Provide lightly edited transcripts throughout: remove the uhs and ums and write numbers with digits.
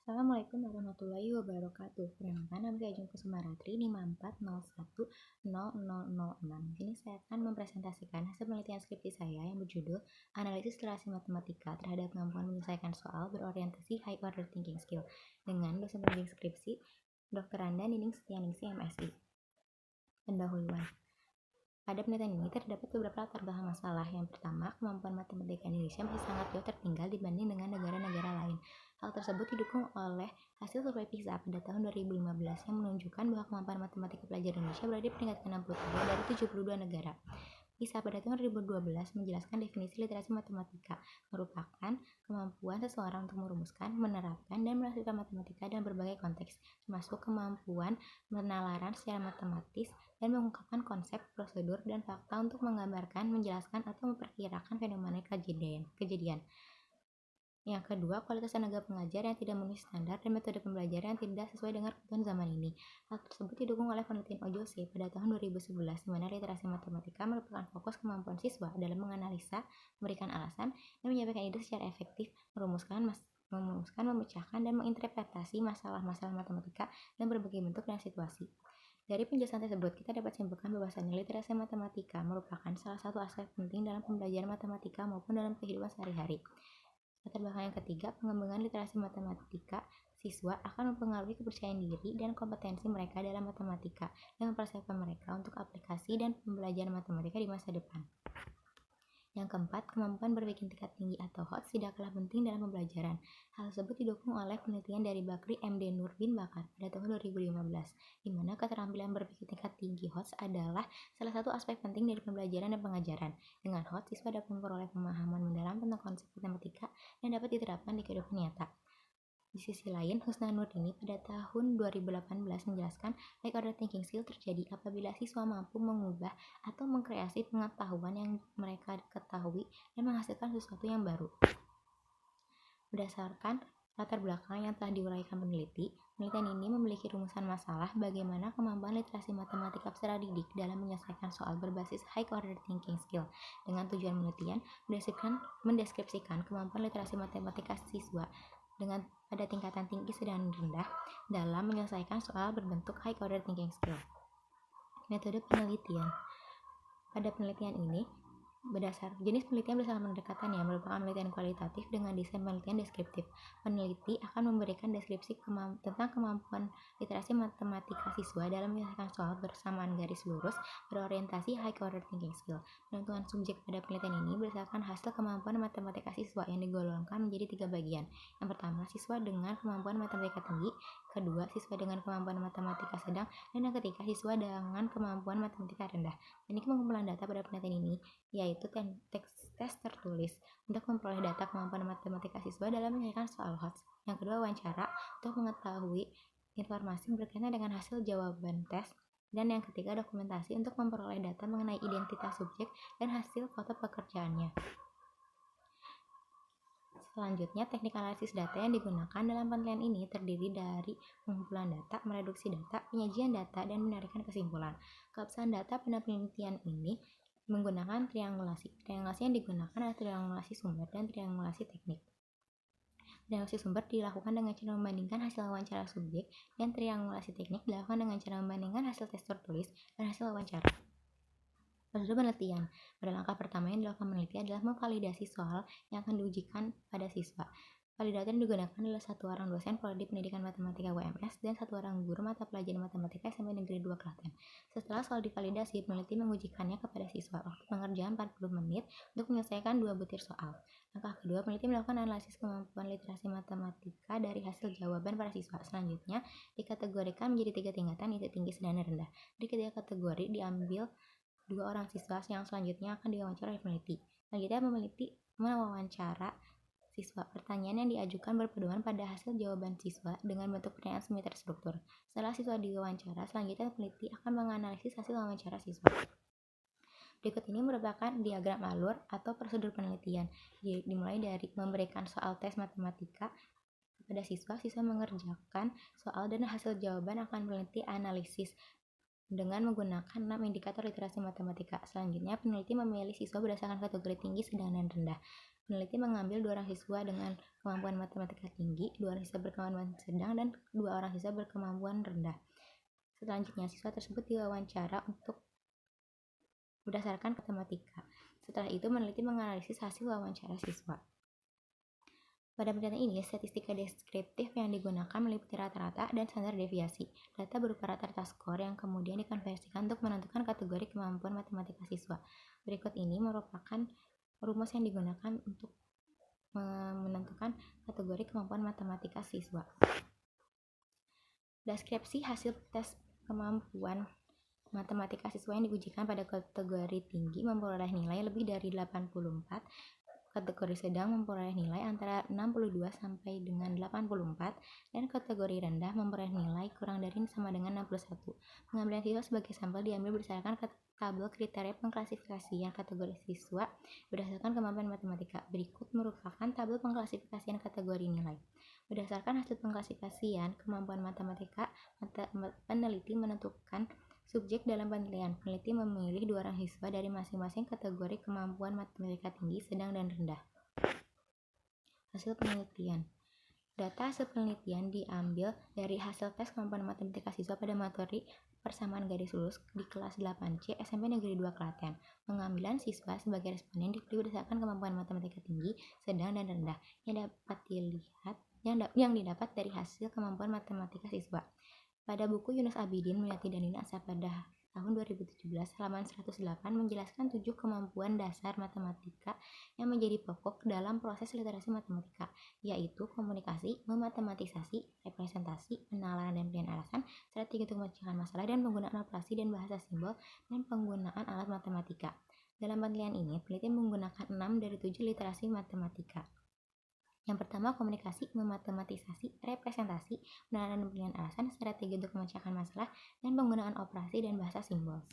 Assalamualaikum warahmatullahi wabarakatuh. Perkenalkan, nama saya Ajeng Kusumaratri 54010006. Di sini saya akan mempresentasikan hasil penelitian skripsi saya yang berjudul Analisis Literasi Matematika terhadap Kemampuan Menyelesaikan Soal Berorientasi High Order Thinking Skill dengan dosen pembimbing skripsi Dr. Randa Nining Setianingsih MSI. Pendahuluan. Pada penelitian ini terdapat beberapa latar belakang masalah. Yang pertama, kemampuan matematika Indonesia masih sangat jauh tertinggal dibanding dengan negara-negara lain. Hal tersebut didukung oleh hasil survei PISA pada tahun 2015 yang menunjukkan bahwa kemampuan matematika pelajar Indonesia berada di peringkat ke-63 dari 72 negara. PISA pada tahun 2012 menjelaskan definisi literasi matematika merupakan kemampuan seseorang untuk merumuskan, menerapkan, dan menafsirkan matematika dalam berbagai konteks, termasuk kemampuan penalaran secara matematis dan mengungkapkan konsep, prosedur, dan fakta untuk menggambarkan, menjelaskan, atau memperkirakan fenomena kejadian. Yang kedua, kualitas tenaga pengajar yang tidak memenuhi standar dan metode pembelajaran yang tidak sesuai dengan kebutuhan zaman ini. Hal tersebut didukung oleh penelitian Ojose pada tahun 2011, di mana literasi matematika merupakan fokus kemampuan siswa dalam menganalisa, memberikan alasan, dan menyampaikan ide secara efektif, merumuskan, memecahkan, dan menginterpretasi masalah-masalah matematika dalam berbagai bentuk dan situasi. Dari penjelasan tersebut, kita dapat simpulkan bahwasannya literasi matematika merupakan salah satu aspek penting dalam pembelajaran matematika maupun dalam kehidupan sehari-hari. Latar belakang yang ketiga, pengembangan literasi matematika siswa akan mempengaruhi kepercayaan diri dan kompetensi mereka dalam matematika dan mempersiapkan mereka untuk aplikasi dan pembelajaran matematika di masa depan. Yang keempat, kemampuan berpikir tingkat tinggi atau HOTS tidak kalah penting dalam pembelajaran. Hal tersebut didukung oleh penelitian dari Bakri MD Nur bin Bakar pada tahun 2015, di mana keterampilan berpikir tingkat tinggi HOTS adalah salah satu aspek penting dari pembelajaran dan pengajaran. Dengan HOTS, siswa dapat memperoleh pemahaman mendalam tentang konsep matematika yang dapat diterapkan di kehidupan nyata. Di sisi lain, Husna Nurdini pada tahun 2018 menjelaskan high order thinking skill terjadi apabila siswa mampu mengubah atau mengkreasi pengetahuan yang mereka ketahui dan menghasilkan sesuatu yang baru. Berdasarkan latar belakang yang telah diuraikan peneliti, penelitian ini memiliki rumusan masalah bagaimana kemampuan literasi matematika peserta didik dalam menyelesaikan soal berbasis high order thinking skill. Dengan tujuan penelitian mendeskripsikan kemampuan literasi matematika siswa dengan pada tingkatan tinggi, sedang, dan rendah dalam menyelesaikan soal berbentuk high order thinking skill. Metode penelitian. Pada penelitian ini, jenis penelitian berdasarkan pendekatan yang merupakan penelitian kualitatif dengan desain penelitian deskriptif. Peneliti akan memberikan deskripsi tentang kemampuan literasi matematika siswa dalam menyelesaikan soal bersamaan garis lurus berorientasi high order thinking skill. Penentuan subjek pada penelitian ini berdasarkan hasil kemampuan matematika siswa yang digolongkan menjadi 3 bagian. Yang pertama, siswa dengan kemampuan matematika tinggi. Kedua, siswa dengan kemampuan matematika sedang. Dan yang ketiga, siswa dengan kemampuan matematika rendah. Teknik pengumpulan data pada penelitian ini yaitu tes tertulis untuk memperoleh data kemampuan matematika siswa dalam menyelesaikan soal HOTS. Yang kedua, wawancara untuk mengetahui informasi berkaitan dengan hasil jawaban tes. Dan yang ketiga, dokumentasi untuk memperoleh data mengenai identitas subjek dan hasil foto pekerjaannya. Selanjutnya, teknik analisis data yang digunakan dalam penelitian ini terdiri dari pengumpulan data, mereduksi data, penyajian data, dan menarikan kesimpulan. Keabsahan data pada penelitian ini menggunakan triangulasi. Triangulasi yang digunakan adalah triangulasi sumber dan triangulasi teknik. Triangulasi sumber dilakukan dengan cara membandingkan hasil wawancara subjek, dan triangulasi teknik dilakukan dengan cara membandingkan hasil tes tertulis dan hasil wawancara. Prosedur penelitian. Pada langkah pertama yang dilakukan peneliti adalah memvalidasi soal yang akan diujikan pada siswa. Validator yang digunakan adalah satu orang dosen Prodi Pendidikan Matematika UMS dan satu orang guru mata pelajaran matematika SMP Negeri 2 Klaten. Setelah soal divalidasi, peneliti mengujikannya kepada siswa. Waktu pengerjaan 40 menit untuk menyelesaikan 2 butir soal. Langkah kedua, peneliti melakukan analisis kemampuan literasi matematika dari hasil jawaban para siswa. Selanjutnya, dikategorikan menjadi 3 tingkatan, yaitu tinggi, sedang, dan rendah. Dari ketiga kategori diambil 2 orang siswa yang selanjutnya akan diwawancara oleh peneliti. Selanjutnya, peneliti mewawancara siswa. Pertanyaan yang diajukan berpedoman pada hasil jawaban siswa dengan bentuk pertanyaan semi terstruktur. Setelah siswa diwawancara, selanjutnya peneliti akan menganalisis hasil wawancara siswa. Berikut ini merupakan diagram alur atau prosedur penelitian. Dimulai dari memberikan soal tes matematika kepada siswa. Siswa mengerjakan soal dan hasil jawaban akan peneliti analisis dengan menggunakan 6 indikator literasi matematika. Selanjutnya, peneliti memilih siswa berdasarkan kategori tinggi, sedang, dan rendah. peneliti mengambil 2 orang siswa dengan kemampuan matematika tinggi, 2 orang siswa berkemampuan sedang, dan 2 orang siswa berkemampuan rendah. Selanjutnya, siswa tersebut diwawancara untuk berdasarkan matematika. Setelah itu, peneliti menganalisis hasil wawancara siswa. Pada penelitian ini, statistika deskriptif yang digunakan meliputi rata-rata dan standar deviasi. Data berupa rata-rata skor yang kemudian dikonversikan untuk menentukan kategori kemampuan matematika siswa. Berikut ini merupakan rumus yang digunakan untuk menentukan kategori kemampuan matematika siswa. Deskripsi hasil tes kemampuan matematika siswa yang diujikan pada kategori tinggi memperoleh nilai lebih dari 84, kategori sedang memperoleh nilai antara 62 sampai dengan 84, dan kategori rendah memperoleh nilai kurang dari sama dengan 61. Pengambilan siswa sebagai sampel diambil berdasarkan tabel kriteria pengklasifikasian kategori siswa berdasarkan kemampuan matematika. Berikut merupakan tabel pengklasifikasian kategori nilai. Berdasarkan hasil pengklasifikasian kemampuan matematika, peneliti menentukan subjek dalam penelitian. Peneliti memilih 2 orang siswa dari masing-masing kategori kemampuan matematika tinggi, sedang, dan rendah. Hasil penelitian. Data hasil penelitian diambil dari hasil tes kemampuan matematika siswa pada materi persamaan garis lurus di kelas 8C SMP Negeri 2 Klaten. Pengambilan siswa sebagai responden dipilih berdasarkan kemampuan matematika tinggi, sedang, dan rendah yang didapat dari hasil kemampuan matematika siswa. Pada buku Yunus Abidin, Mulyati dan Nina Asa pada tahun 2017, halaman 108 menjelaskan 7 kemampuan dasar matematika yang menjadi pokok dalam proses literasi matematika, yaitu komunikasi, mematematisasi, representasi, penalaran dan pilihan alasan, strategi untuk memecahkan masalah, dan penggunaan operasi dan bahasa simbol, dan penggunaan alat matematika. Dalam penelitian ini, peneliti menggunakan 6 dari 7 literasi matematika. Yang pertama, komunikasi, mematematisasi, representasi, penalaran dan pilihan alasan, strategi untuk memecahkan masalah, dan penggunaan operasi dan bahasa simbol.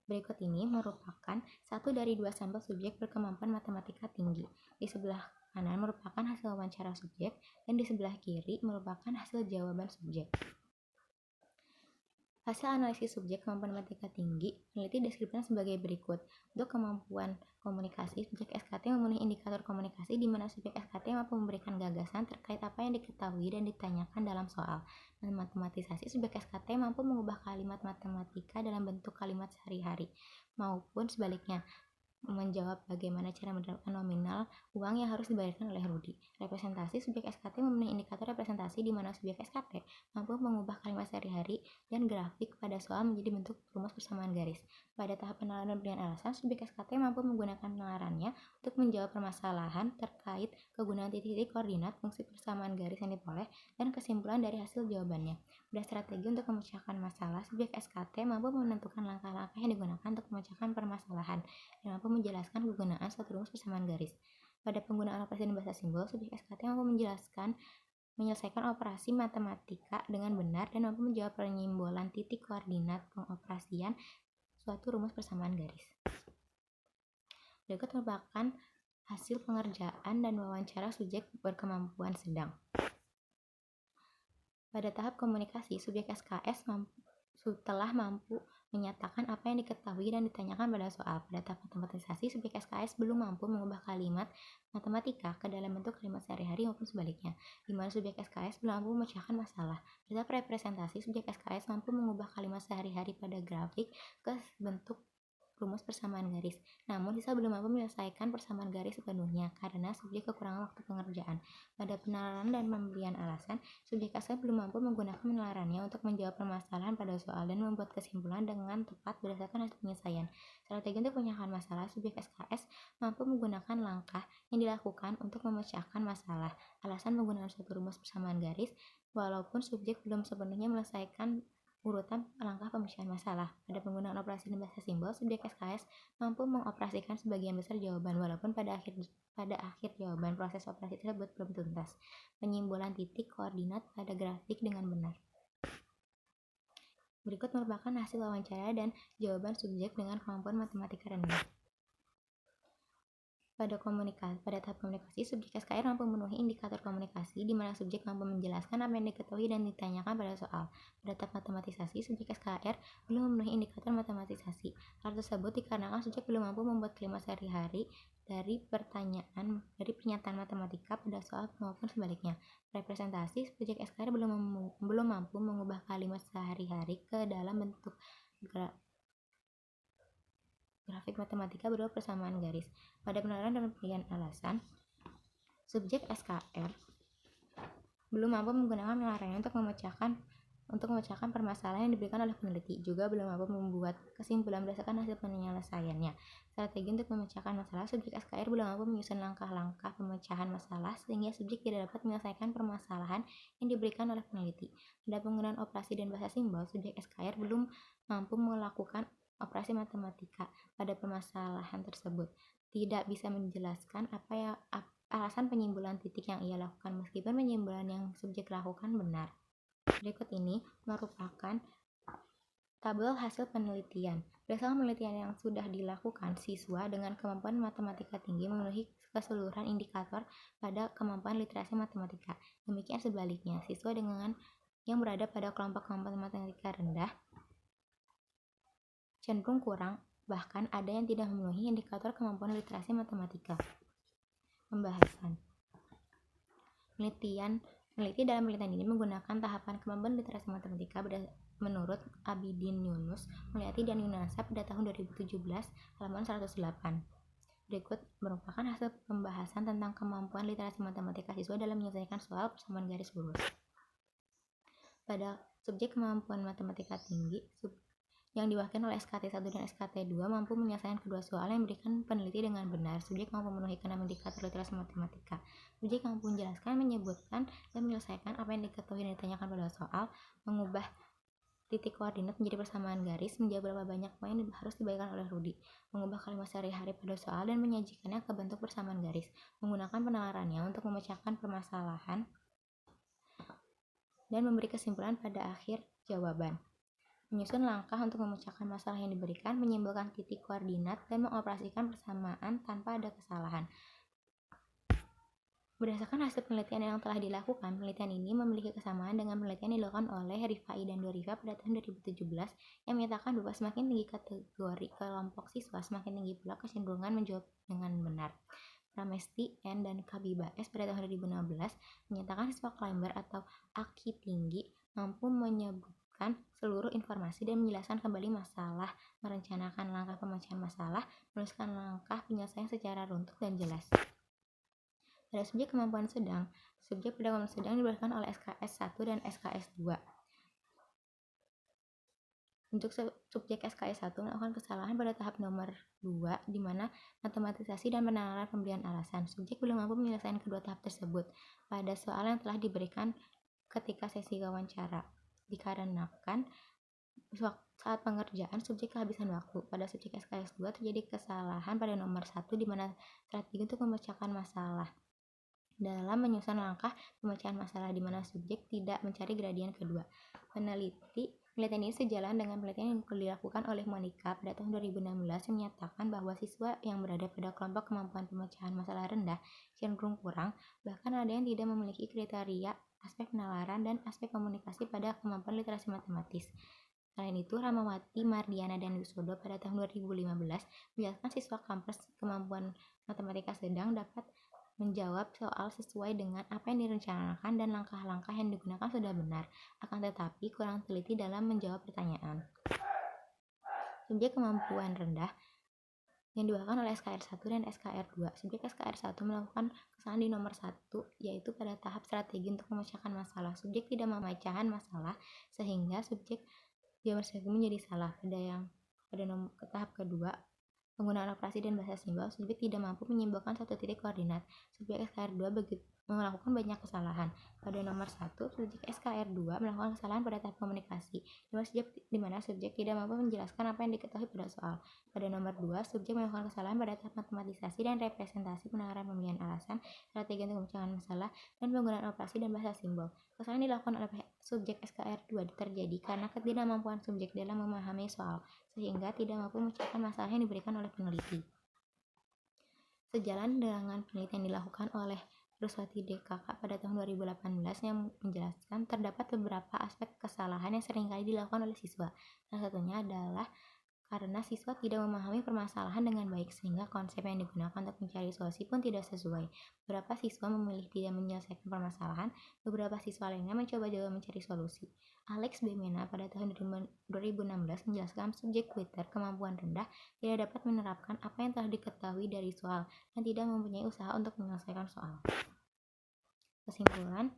Berikut ini merupakan 1 dari 2 sampel subjek berkemampuan matematika tinggi. Di sebelah kanan merupakan hasil wawancara subjek, dan di sebelah kiri merupakan hasil jawaban subjek. Hasil analisis subjek kemampuan matematika tinggi, peneliti deskripsikan sebagai berikut. Untuk kemampuan komunikasi, subjek SKT memenuhi indikator komunikasi di mana subjek SKT mampu memberikan gagasan terkait apa yang diketahui dan ditanyakan dalam soal. Dan matematisasi, subjek SKT mampu mengubah kalimat matematika dalam bentuk kalimat sehari-hari, maupun sebaliknya, menjawab bagaimana cara menerapkan nominal uang yang harus dibayarkan oleh Rudi. Representasi, subjek SKT memenuhi indikator representasi di mana subjek SKT mampu mengubah kalimat sehari-hari dan grafik pada soal menjadi bentuk rumus persamaan garis. Pada tahap penalaran dan pilihan alasan, subjek SKT mampu menggunakan penalarannya untuk menjawab permasalahan terkait kegunaan titik-titik koordinat, fungsi persamaan garis yang diperoleh, dan kesimpulan dari hasil jawabannya. Pada strategi untuk memecahkan masalah, subjek SKT mampu menentukan langkah-langkah yang digunakan untuk memecahkan permasalahan dan mampu menjelaskan kegunaan suatu rumus persamaan garis. Pada penggunaan operasi dan bahasa simbol, subjek SKT mampu menyelesaikan operasi matematika dengan benar dan mampu menjawab penyimbolan titik koordinat pengoperasian suatu rumus persamaan garis. Berikut merupakan hasil pengerjaan dan wawancara subjek berkemampuan sedang. Pada tahap komunikasi, subjek SKS telah mampu menyatakan apa yang diketahui dan ditanyakan pada soal. Pada tahap matematisasi, subjek SKS belum mampu mengubah kalimat matematika ke dalam bentuk kalimat sehari-hari maupun sebaliknya, di mana subjek SKS belum mampu memecahkan masalah. Pada tahap representasi, subjek SKS mampu mengubah kalimat sehari-hari pada grafik ke bentuk rumus persamaan garis. Namun, siswa belum mampu menyelesaikan persamaan garis sepenuhnya karena subjek kekurangan waktu pengerjaan. Pada penalaran dan pemberian alasan, subjek SKS belum mampu menggunakan penalarannya untuk menjawab permasalahan pada soal dan membuat kesimpulan dengan tepat berdasarkan hasil penyelesaian. Strategi untuk memecahkan masalah, subjek SKS mampu menggunakan langkah yang dilakukan untuk memecahkan masalah. Alasan penggunaan suatu rumus persamaan garis, walaupun subjek belum sepenuhnya menyelesaikan urutan langkah pemecahan masalah. Pada penggunaan operasi dan bahasa simbol, subjek SKS mampu mengoperasikan sebagian besar jawaban walaupun pada akhir jawaban proses operasi tersebut belum tuntas. Penyimbolan titik koordinat pada grafik dengan benar. Berikut merupakan hasil wawancara dan jawaban subjek dengan kemampuan matematika rendah. Pada tahap komunikasi, subjek SKR mampu memenuhi indikator komunikasi di mana subjek mampu menjelaskan apa yang diketahui dan ditanyakan pada soal. Pada tahap matematisasi, subjek SKR belum memenuhi indikator matematisasi. Hal tersebut dikarenakan subjek belum mampu membuat kalimat sehari-hari dari pernyataan matematika pada soal maupun sebaliknya. Representasi, subjek SKR belum mampu mengubah kalimat sehari-hari ke dalam bentuk grafik matematika berupa persamaan garis. Pada penalaran dan pemberian alasan, subjek SKR belum mampu menggunakan penalarannya untuk memecahkan permasalahan yang diberikan oleh peneliti, juga belum mampu membuat kesimpulan berdasarkan hasil penyelesaiannya. Strategi untuk memecahkan masalah, subjek SKR belum mampu menyusun langkah-langkah pemecahan masalah sehingga subjek tidak dapat menyelesaikan permasalahan yang diberikan oleh peneliti. Pada penggunaan operasi dan bahasa simbol, subjek SKR belum mampu melakukan operasi matematika pada permasalahan tersebut. Tidak bisa menjelaskan alasan penyimbolan titik yang ia lakukan meskipun penyimbolan yang subjek lakukan benar. Berikut ini merupakan tabel hasil penelitian. Berdasarkan penelitian yang sudah dilakukan, siswa dengan kemampuan matematika tinggi memenuhi keseluruhan indikator pada kemampuan literasi matematika. Demikian sebaliknya, siswa yang berada pada kelompok kemampuan matematika rendah cenderung kurang, bahkan ada yang tidak memenuhi indikator kemampuan literasi matematika. Pembahasan. Peneliti dalam penelitian ini menggunakan tahapan kemampuan literasi matematika menurut Abidin Yunus, Mulyati dan Yunasa pada tahun 2017, halaman 108. Berikut merupakan hasil pembahasan tentang kemampuan literasi matematika siswa dalam menyelesaikan soal persamaan garis lurus. Pada subjek kemampuan matematika tinggi, yang diwakilkan oleh SKT 1 dan SKT 2 mampu menyelesaikan kedua soal yang diberikan peneliti dengan benar. Subjek mampu memenuhi keenam indikator literasi matematika. Subjek mampu menjelaskan, menyebutkan, dan menyelesaikan apa yang diketahui dan ditanyakan pada soal, mengubah titik koordinat menjadi persamaan garis, menjawab berapa banyak poin yang harus dibagikan oleh Rudi, mengubah kalimat sehari-hari pada soal dan menyajikannya ke bentuk persamaan garis, menggunakan penalarannya untuk memecahkan permasalahan, dan memberi kesimpulan pada akhir jawaban. Menyusun langkah untuk memecahkan masalah yang diberikan, menyimbolkan titik koordinat, dan mengoperasikan persamaan tanpa ada kesalahan. Berdasarkan hasil penelitian yang telah dilakukan, penelitian ini memiliki kesamaan dengan penelitian yang dilakukan oleh Rifai dan Dorifa pada tahun 2017 yang menyatakan bahwa semakin tinggi kategori kelompok siswa, semakin tinggi pula kecenderungan menjawab dengan benar. Pramesti N dan Kabiba S pada tahun 2016 menyatakan siswa climber atau AKI tinggi mampu menyebutkan seluruh informasi dan menjelaskan kembali masalah, merencanakan langkah pemecahan masalah, menuliskan langkah penyelesaian secara runtut dan jelas. Pada subjek kemampuan sedang, subjek pada kemampuan sedang diberikan oleh SKS 1 dan SKS 2. Untuk subjek SKS 1 melakukan kesalahan pada tahap nomor 2 di mana matematisasi dan penalaran pemberian alasan. Subjek belum mampu menyelesaikan kedua tahap tersebut pada soal yang telah diberikan ketika sesi wawancara. Dikarenakan saat pengerjaan subjek kehabisan waktu. Pada subjek SKS 2 terjadi kesalahan pada nomor 1 di mana strategi untuk memecahkan masalah dalam menyusun langkah pemecahan masalah di mana subjek tidak mencari gradien kedua. Penelitian ini sejalan dengan penelitian yang dilakukan oleh Monica pada tahun 2016 yang menyatakan bahwa siswa yang berada pada kelompok kemampuan pemecahan masalah rendah cenderung kurang, bahkan ada yang tidak memiliki kriteria aspek penalaran dan aspek komunikasi pada kemampuan literasi matematis. Selain itu, Ramawati, Mardiana, dan Wisodo pada tahun 2015 menjelaskan siswa kampus kemampuan matematika sedang dapat menjawab soal sesuai dengan apa yang direncanakan dan langkah-langkah yang digunakan sudah benar, akan tetapi kurang teliti dalam menjawab pertanyaan. Subjek kemampuan rendah yang diwakilkan oleh SKR 1 dan SKR 2. Subjek SKR 1 melakukan kesalahan di nomor 1, yaitu pada tahap strategi untuk memecahkan masalah. Subjek tidak memecahkan masalah sehingga subjek jawaban strategi menjadi salah. Pada tahap kedua, penggunaan operasi dan bahasa simbol, subjek tidak mampu menyimpulkan satu titik koordinat. Subjek SKR 2 melakukan banyak kesalahan. Pada nomor 1, subjek SKR 2 melakukan kesalahan pada tahap komunikasi, di mana subjek tidak mampu menjelaskan apa yang diketahui pada soal. Pada nomor 2, subjek melakukan kesalahan pada tahap matematisasi dan representasi penalaran pemberian alasan, strategi untuk memecahkan masalah, dan penggunaan operasi dan bahasa simbol. Kesalahan dilakukan oleh subjek SKR 2 terjadi karena ketidakmampuan subjek dalam memahami soal, sehingga tidak mampu memecahkan masalah yang diberikan oleh peneliti. Sejalan dengan penelitian dilakukan oleh Ruswati DKK pada tahun 2018 yang menjelaskan terdapat beberapa aspek kesalahan yang seringkali dilakukan oleh siswa. Salah satunya adalah karena siswa tidak memahami permasalahan dengan baik sehingga konsep yang digunakan untuk mencari solusi pun tidak sesuai. Beberapa siswa memilih tidak menyelesaikan permasalahan, beberapa siswa lainnya mencoba juga mencari solusi. Alex Bemena pada tahun 2016 menjelaskan subjek Twitter kemampuan rendah tidak dapat menerapkan apa yang telah diketahui dari soal dan tidak mempunyai usaha untuk menyelesaikan soal. Kesimpulan,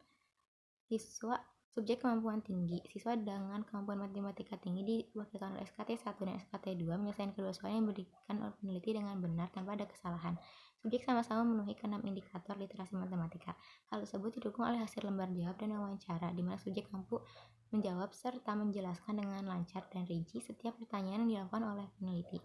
siswa subjek kemampuan tinggi. Siswa dengan kemampuan matematika tinggi diwakilkan oleh SKT 1 dan SKT 2 menyelesaikan kedua soal yang diberikan oleh peneliti dengan benar tanpa ada kesalahan. Subjek sama-sama memenuhi ke-6 indikator literasi matematika. Hal tersebut didukung oleh hasil lembar jawab dan wawancara, di mana subjek mampu menjawab serta menjelaskan dengan lancar dan rinci setiap pertanyaan yang dilakukan oleh peneliti.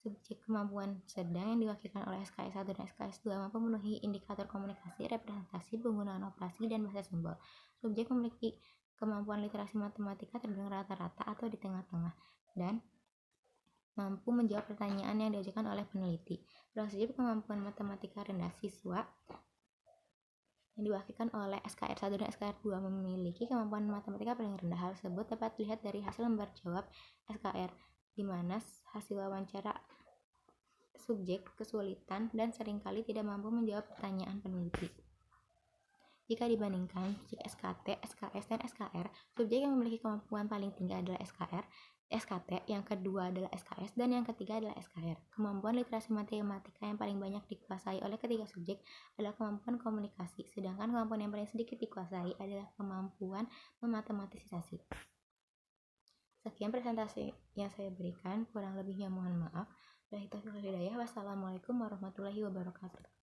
Subjek kemampuan sedang yang diwakilkan oleh SKS 1 dan SKS 2 mampu memenuhi indikator komunikasi, representasi, penggunaan operasi, dan bahasa simbol. Subjek memiliki kemampuan literasi matematika terbilang rata-rata atau di tengah-tengah dan mampu menjawab pertanyaan yang diajukan oleh peneliti. Subjek kemampuan matematika rendah siswa yang diwakilkan oleh SKR 1 dan SKR 2 memiliki kemampuan matematika paling rendah. Hal tersebut dapat dilihat dari hasil lembar jawab SKR, di mana hasil wawancara subjek kesulitan dan seringkali tidak mampu menjawab pertanyaan peneliti. Jika dibandingkan subjek SKT, SKS, dan SKR, subjek yang memiliki kemampuan paling tinggi adalah SKT, yang kedua adalah SKS, dan yang ketiga adalah SKR. Kemampuan literasi matematika yang paling banyak dikuasai oleh ketiga subjek adalah kemampuan komunikasi, sedangkan kemampuan yang paling sedikit dikuasai adalah kemampuan mematematisasi. Sekian presentasi yang saya berikan, kurang lebihnya mohon maaf. Wassalamualaikum warahmatullahi wabarakatuh.